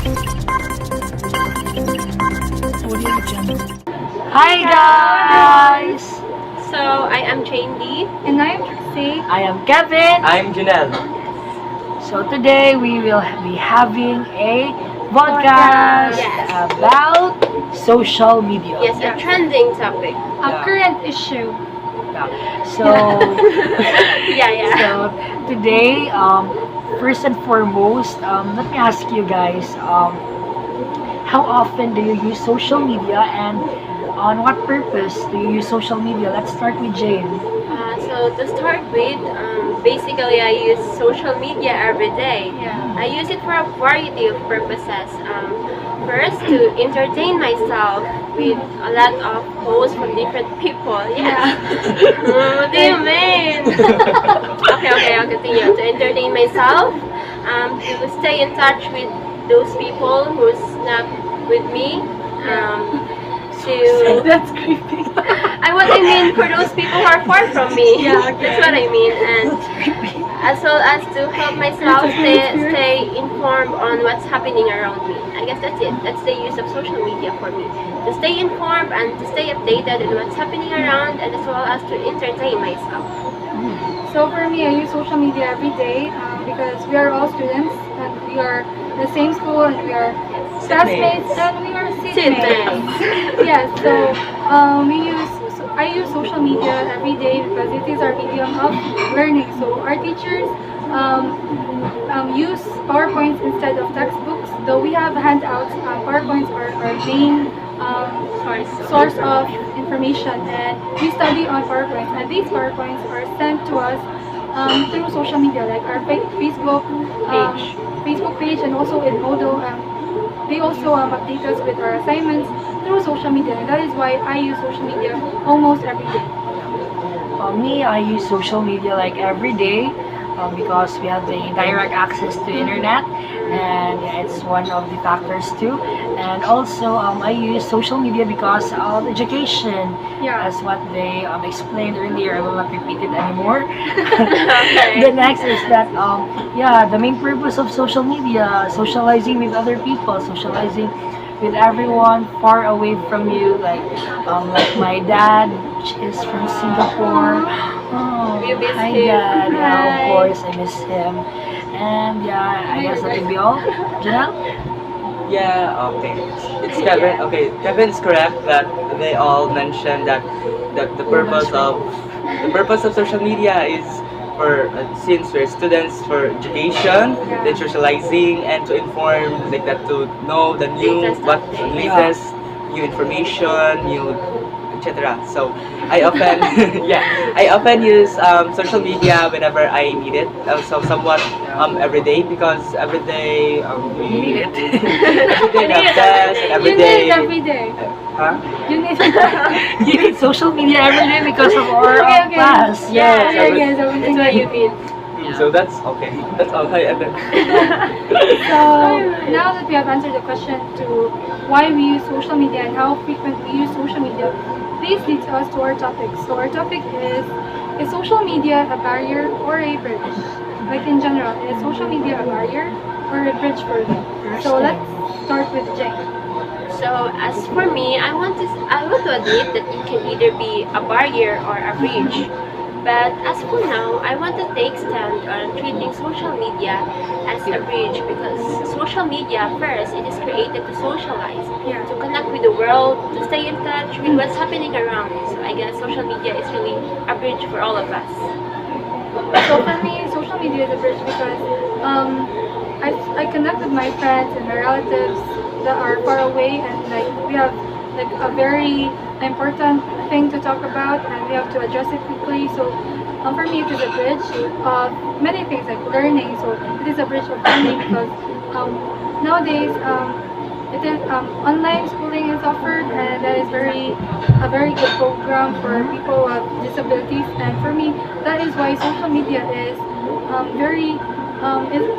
Hi guys! So, I am Jane Lee. And I am Trixie. I am Kevin. I'm Janelle. So today we will be having a podcast Yes. about social media. Yes, a trending topic. A Yeah. current issue. So, Yeah. so today, first and foremost, let me ask you guys, how often do you use social media and on what purpose do you use social media? Let's start with Jane. So to start with, basically I use social media every day. Yeah. I use it for a variety of purposes. First, to entertain myself with a lot of posts from different people. Yes. What do you mean? Okay, I'll continue. To entertain myself, to stay in touch with those people who's not with me. To That's creepy. what I mean for those people who are far from me. Yeah, okay. That's what I mean. And as well as to help myself stay informed on what's happening around me. I guess that's it. That's the use of social media for me. To stay informed and to stay updated on what's happening around, and as well as to entertain myself. So for me, I use social media every day because we are all students and we are in the same school and we are classmates and we are seatmates. Yes, so I use social media every day because it is our medium of learning. So our teachers use PowerPoints instead of textbooks. Though we have handouts, PowerPoints are our main source of information, and we study on PowerPoints. And these PowerPoints are sent to us through social media, like our Facebook page, and also in Moodle. They also update us with our assignments through social media, and that is why I use social media almost every day. Me, I use social media like every day because we have the direct access to internet, and it's one of the factors too. And also, I use social media because of education. Yeah. As what they explained earlier, I will not repeat it anymore. Okay. The next is that, the main purpose of social media, socializing with other people, socializing with everyone far away from you, like my dad, which is from Singapore. Oh, You miss hi him. dad, yeah, Hi. of course, I miss him. And yeah, I guess that will be all. Janelle? Yeah, okay. It's Kevin. Okay, Kevin's correct that they all mentioned that the purpose of social media is for since we're students for education, then socializing, and to inform, like that, to know the latest new information, new etc. So I often I often use social media whenever I need it. Also somewhat every day, because every day we Need it. every day we have tests, and every You need day it every day. huh? You need it. You need social media every day because of our Okay. class. Yes, Yes, That's what you mean. So that's okay. That's all I and then So now that we have answered the question to why we use social media and how frequent we use social media, this leads us to our topic. So our topic is social media a barrier or a bridge? Like in general, is social media a barrier or a bridge for you? So let's start with Jane. So as for me, I want to admit that it can either be a barrier or a bridge. But as for now, I want to take stand on treating social media as a bridge, because social media, first, it is created to socialize, Yeah. to connect with the world, to stay in touch with what's happening around. So I guess social media is really a bridge for all of us. So for me, social media is a bridge because I connect with my friends and my relatives that are far away, and like we have like a very important thing to talk about and we have to address it quickly. So for me, it is a bridge of many things like learning. So it is a bridge of learning because nowadays it is online schooling is offered, and that is a very good program for people who have disabilities. And for me, that is why social media is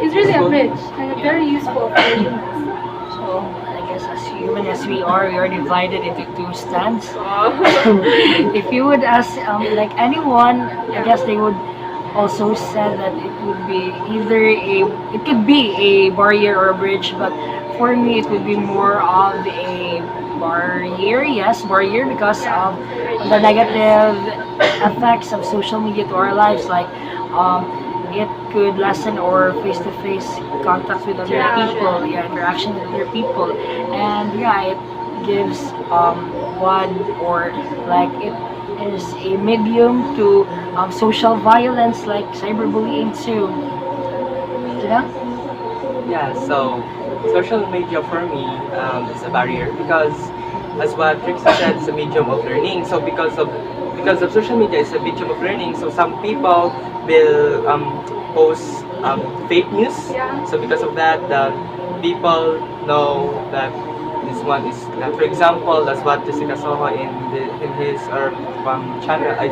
is really a bridge and very useful for humans. So I guess as human as we are divided into two stands. If you would ask like anyone, I guess they would also said that it would be it could be a barrier or a bridge. But for me, it would be more of a barrier. Yes, barrier because of the negative effects of social media to our lives. Like, it could lessen our face-to-face contact with other people. Yeah, interaction with other people, and yeah, it gives one or like it is a medium to social violence like cyberbullying too. Yeah. Yeah, so social media for me is a barrier because, as what Trixie said, it's a medium of learning. So because of social media, it's a medium of learning. So some people will post fake news. Yeah. So because of that, the people know that this one is, for example, that's what Jessica Soho in his or channel. I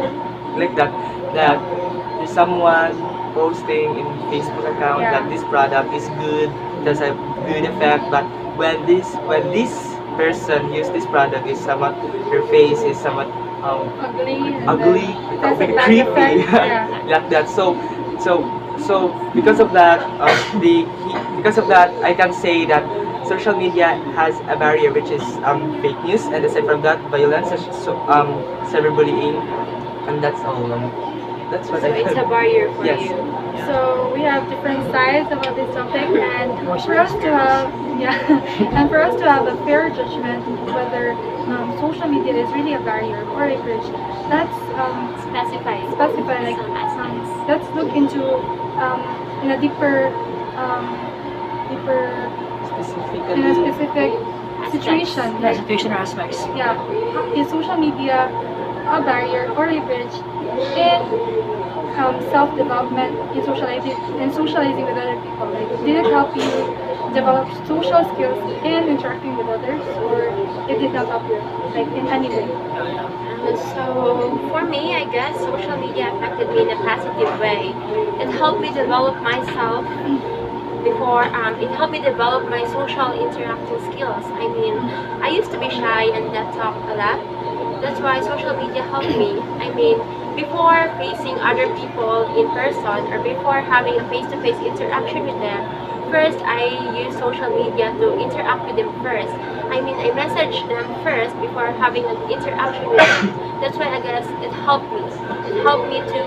like that there's someone posting in Facebook account Yeah. that this product is good, does a good effect, but when this person use this product is somewhat her face is somewhat Ugly. And ugly, then it has a bad creepy, effect. Yeah. like that. So because of that, because of that, I can say that social media has a barrier which is fake news, and aside from that, violence, cyberbullying, and that's all. That's what So I it's a can. barrier for Yes. you. So we have different sides about this topic, and What's for us to have, yeah, and for us to have a fair judgment whether social media is really a barrier or a bridge, let's specify like some aspects. let's look into in a deeper in a Specifically, specific situation. Yeah, Like, situation aspects. yeah, is social media a barrier or a bridge in self-development, in socializing with other people? Like, did it help you develop social skills in interacting with others, or it did not help you, like, in any way? So for me, I guess social media affected me in a positive way. It helped me develop myself before it helped me develop my social interacting skills. I mean, I used to be shy and not talk a lot. That's why social media helped me. I mean, before facing other people in person or before having a face-to-face interaction with them, first I use social media to interact with them first. I mean, I message them first before having an interaction with them. That's why I guess it helped me. It helped me to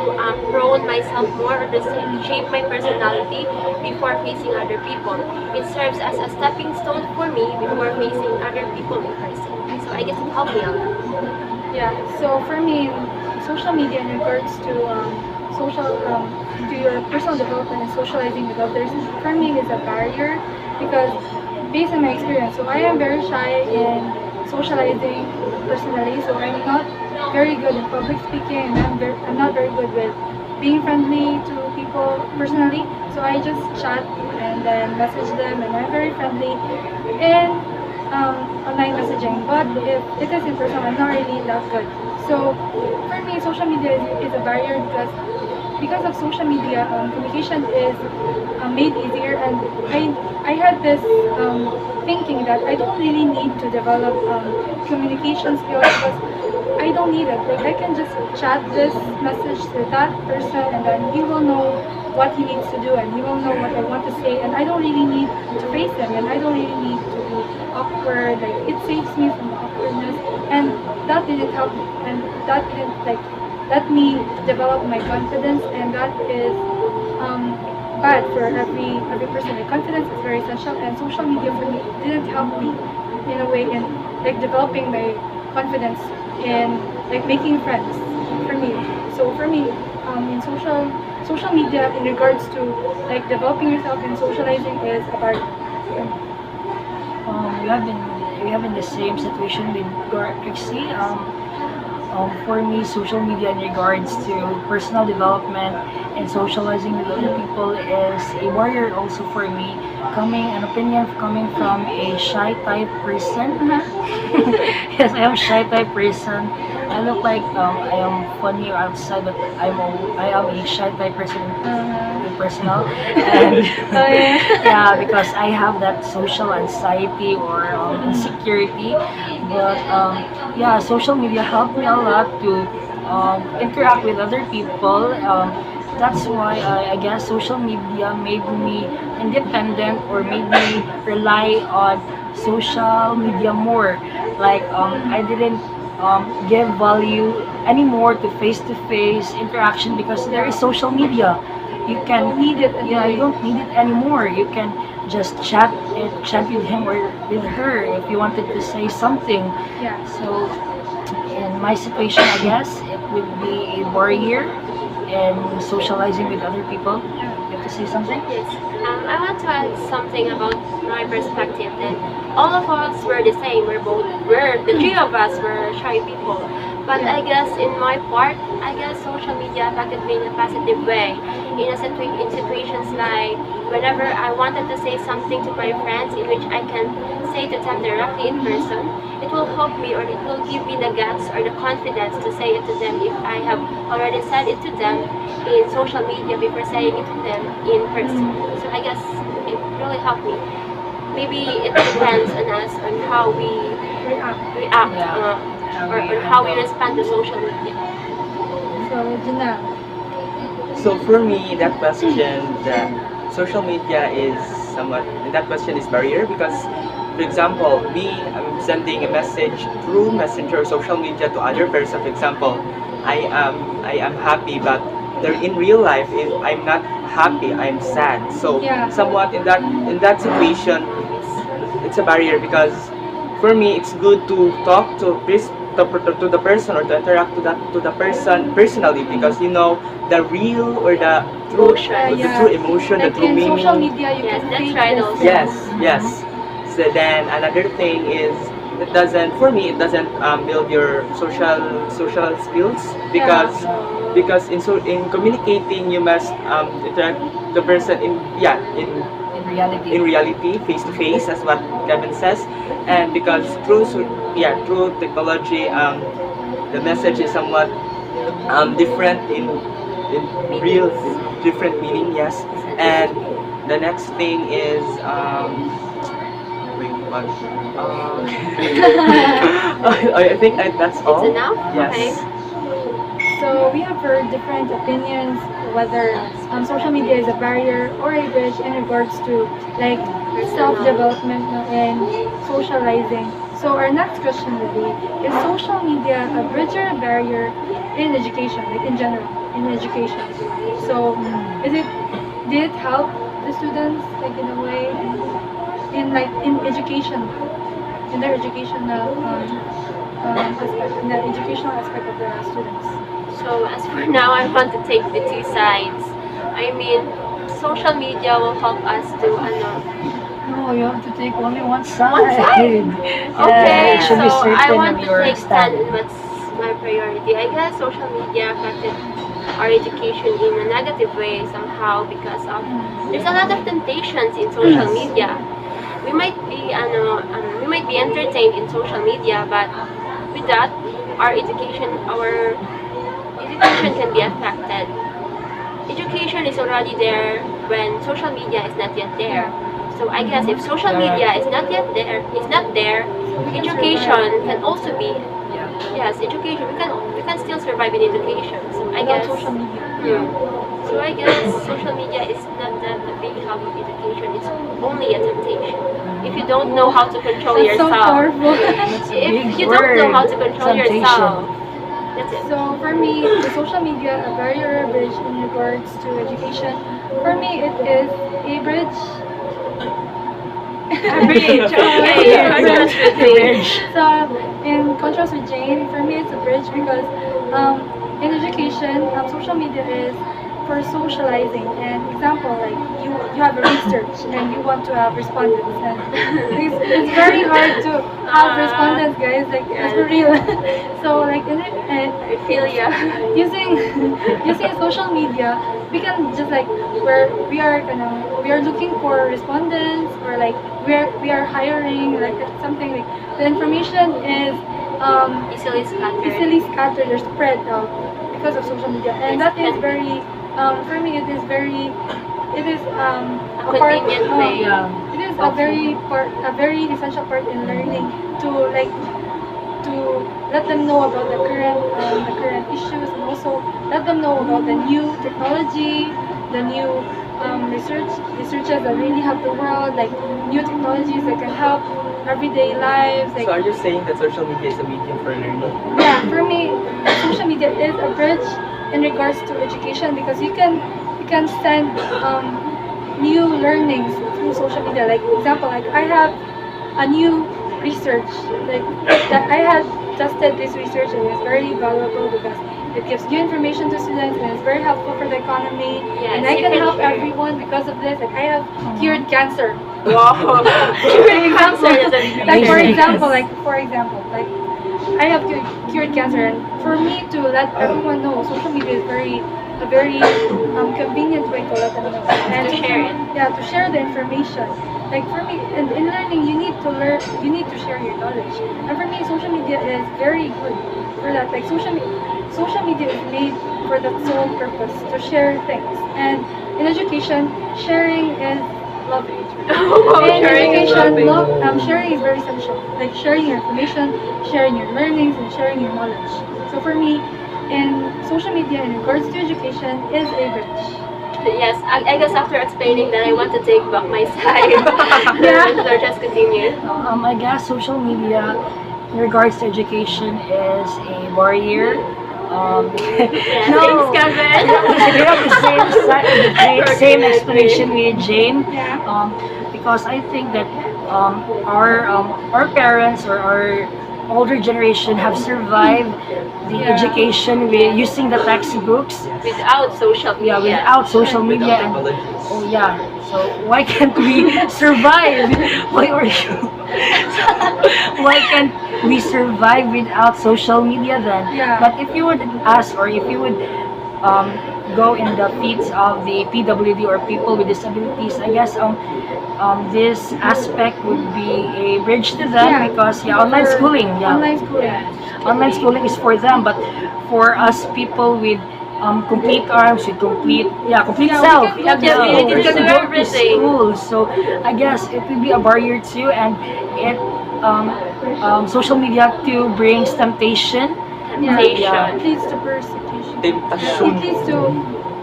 prone myself more or to shape my personality before facing other people. It serves as a stepping stone for me before facing other people in person. So I guess it helped me a lot. Yeah. So for me, social media in regards to social to your personal development and socializing with others, for me is a barrier because based on my experience, so I am very shy in socializing personally. So I'm not very good in public speaking, and I'm not very good with being friendly to people personally. So I just chat and then message them, and I'm very friendly in online messaging. But if it is in person, I'm not really that good. So for me, social media is a barrier because of social media, communication is made easier, and I had this thinking that I don't really need to develop communication skills because I don't need it. Like, I can just chat this message to that person, and then he will know what he needs to do, and he will know what I want to say, and I don't really need to face him, and I don't really need to be awkward. Like, it saves me from awkwardness, and that didn't help me, and that didn't like let me develop my confidence, and that is bad for every person. Like, confidence is very essential, and social media for me didn't help me in a way in like developing my confidence in like making friends for me. So for me, in social media in regards to like developing yourself and socializing is about We have been the same situation with Trixie. For me, social media in regards to personal development and socializing with other people is a barrier also for me. An opinion coming from a shy type person. Yes, I am shy type person. I look like I am funny outside, but I am a shy type person in personal. And oh yeah. yeah, because I have that social anxiety or insecurity. But yeah, social media helped me a lot to interact with other people. that's why I guess social media made me independent or made me rely on social media more. Like I didn't give value anymore to face interaction because there is social media. You You can don't need it yeah, you anyway. don't need it anymore. You can just chat with him or with her if you wanted to say something. Yeah. So in my situation, I guess it would be a barrier in socializing with other people. You have to say something? Yes, I want to add something about my perspective. That all of us were the same. We're the three of us were shy people. But I guess in my part, I guess social media affected me in a positive way. In situations like whenever I wanted to say something to my friends, in which I can say to them directly in person, it will help me or it will give me the guts or the confidence to say it to them if I have already said it to them in social media before saying it to them in person. So I guess it really helped me. Maybe it depends on us on how we react or on how we respond to social media. So, Janelle. So for me, that question, the social media is somewhat, that question is barrier because, for example, me, I'm sending a message through messenger or social media to other person. For example, I am happy, but there in real life, if I'm not happy, I'm sad. So Yeah. somewhat in that situation, it's a barrier because for me it's good to talk to the person or to interact to the person personally because you know the real or the true Emotion. the true emotion, the Like true in social meaning. media, you Yes, can that's fake right this. also. Yes, yes. So then another thing is it doesn't for me it doesn't build your social skills because in communicating you must interact the person in reality face to face as what Kevin says and because through technology the message is somewhat different in real different meaning yes and the next thing is wait what I think that's It's all enough? yes. So we have heard different opinions whether social media is a barrier or a bridge in regards to like self-development and socializing. So our next question would be: is social media a bridge or a barrier in education, like in general, in education? So is it did it help the students like in a way in like in education, in their educational aspect, in the educational aspect of the students? So as for now, I want to take the two sides. I mean, social media will help us to No, you have to take only one side. one side. Yeah, Okay, it should so be certain I want on to your take stand stand. in what's my priority. I guess social media affected our education in a negative way somehow because of there's a lot of temptations in social media. We might be entertained in social media, but with that, our education can be affected. Education is already there when social media is not yet there. So I guess if social media is not there, education can also be yes, education. We can still survive in education. So I Without guess social media. so I guess social media is not the big help of education. It's only a temptation. If you don't know how to control That's so yourself, powerful. That's a if big you don't know word. how to control Temptation. yourself, that's it. So for me, is social media a barrier or a bridge in regards to education? For me, it is a bridge. Bridge, okay, Yeah, contrast with me. Bridge. So in contrast with Jane, for me it's a bridge because in education, social media is for socializing. And example, like you have a research and you want to have respondents, and it's very hard to have respondents, guys. Like it's for real. So like I feel ya. using using social media, we can just like we are looking for respondents or like we are hiring like something like the information is easily scattered or spread because of social media, and that is very for me it is A a part convenient way. Yeah. it is a very essential part in learning to like to let them know about the current issues, and also let them know about the new technology, the new researches that really help the world, like new technologies that can help everyday lives. Like So are you saying that social media is a medium for learning? yeah, for me, social media is a bridge in regards to education because you can send new learnings through social media. Like example, like I have a new research like that I had tested this research and it's very valuable because it gives new information to students and it's very helpful for the economy. Yes, And I you can can help share. everyone because of this. Like I have cured cancer. Wow. Like for example, like I have cured cancer, and for me to let everyone know, social media is a very convenient way to let them know and To share it. Yeah, to share the information. Like for me, in learning, you need to share your knowledge. And for me, social media is very good for that. Like social media is made for that sole purpose to share things. And in education, sharing is lovely. Oh, In sharing is education, lovely. sharing is very essential. Like sharing your information, sharing your learnings, and sharing your knowledge. So for me, in social media in regards to education is a bridge. Yes, I guess after explaining that, I want to take back my side. Yeah. So just continue. I guess social media in regards to education is a barrier. Yes, No, thanks, Kevin. we have the same explanation with Jane. Yeah. Because I think that our parents or our older generation have survived the Yeah. education with using the textbooks. Without social media. Yeah, without social media and Without oh yeah. So why can't we survive? Why are you? Why can't we survive without social media then? Yeah. But if you would ask or if you would um, go in the feet of the PWD or people with disabilities, I guess this aspect would be a bridge to them Yeah. because online For schooling, yeah, Online schooling. online schooling is for them, but for us people with complete arms, with complete Yeah, self, we can go to school. we We can can do go to everything. school. So I guess it will be a barrier too, and it social media too brings temptation. Yeah. Temptation. It leads to persecution. Temptation. It leads to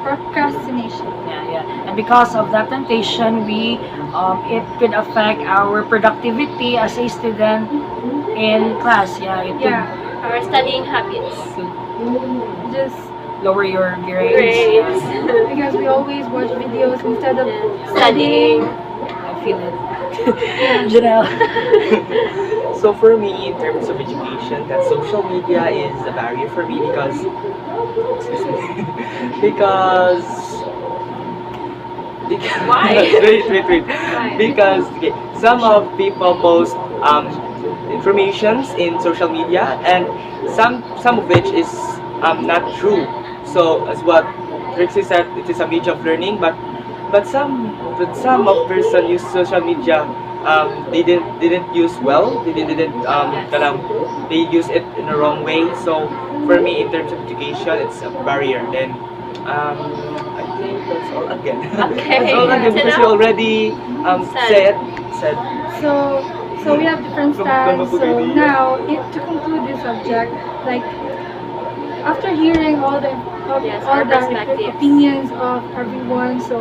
procrastination. Yeah. And because of that temptation, it could affect our productivity as a student in class. Yeah, it could, Yeah. Our studying habits. Just lower your grades. Grades. because we always watch videos instead of Studying. I feel it. Janelle. So for me, in terms of education, that social media is a barrier for me because, excuse me, because Why? wait. Because okay, some of people post informations in social media, and some of which is not true. So as what Trixie said, it is a medium of learning, but some of person use social media. They didn't use well. They didn't they use it in the wrong way. So for me, in terms of education, it's a barrier. Then I think that's all again. Okay, That's all again that's because you enough. already said. So we have different styles. So now, to conclude this subject, like after hearing Yes, all our the perspectives. opinions of everyone, so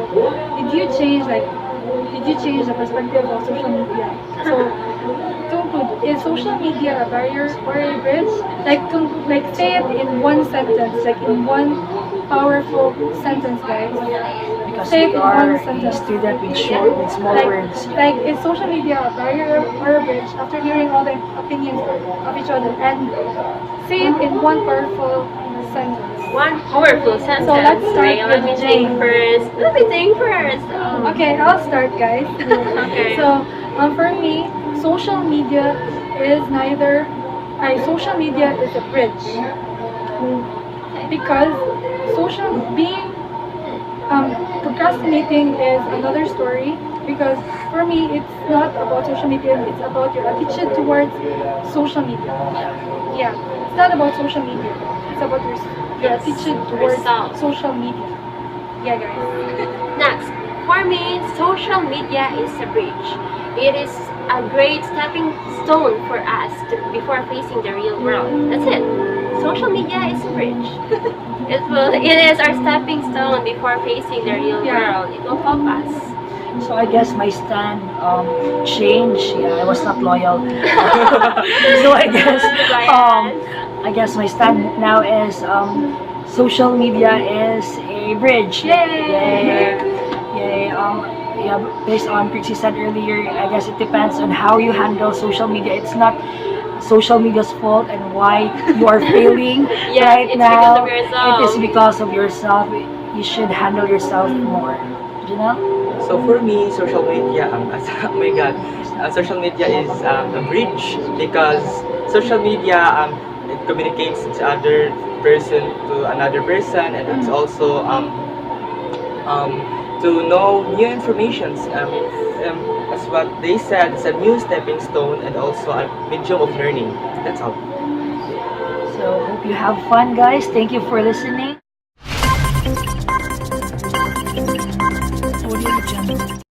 did you change the perspective of social media? So to conclude, is social media a barrier or a bridge? Like say it in one sentence, like in one powerful sentence, guys. Because Say it we in are one a sentence. student with short, with small Like, words. like is social media a barrier or a bridge after hearing all the opinions of each other and say it in one powerful sentence. One powerful sentence. So let's start Wait, let me with think Jane. first. Let me think first. Okay, I'll start, guys. Okay. So, for me, social media is social media is a bridge because being procrastinating is another story. Because for me, it's not about social media; it's about your attitude towards social media. Yeah, it's not about social media; it's about your Yes, attitude towards yourself. social media. Yeah, guys. Next, for me, social media is a bridge. it is a great stepping stone for us before facing the real world. That's it. Social media is a bridge. It is our stepping stone before facing the real world. It will help us. So I guess my stand changed. Yeah, I was not loyal. So I guess my stand now is social media is a bridge. Yay! Yay! Yeah, based on Trixie said earlier, I guess it depends on how you handle social media. It's not social media's fault and why you are failing Yes, right it's now. because of yourself. It is because of yourself. You should handle yourself more. You know? So for me, social media, oh my god, social media is a bridge because social media it communicates each other person to another person, and it's also to know new informations. As what they said, it's a new stepping stone and also a medium of learning. That's all. So hope you have fun, guys. Thank you for listening.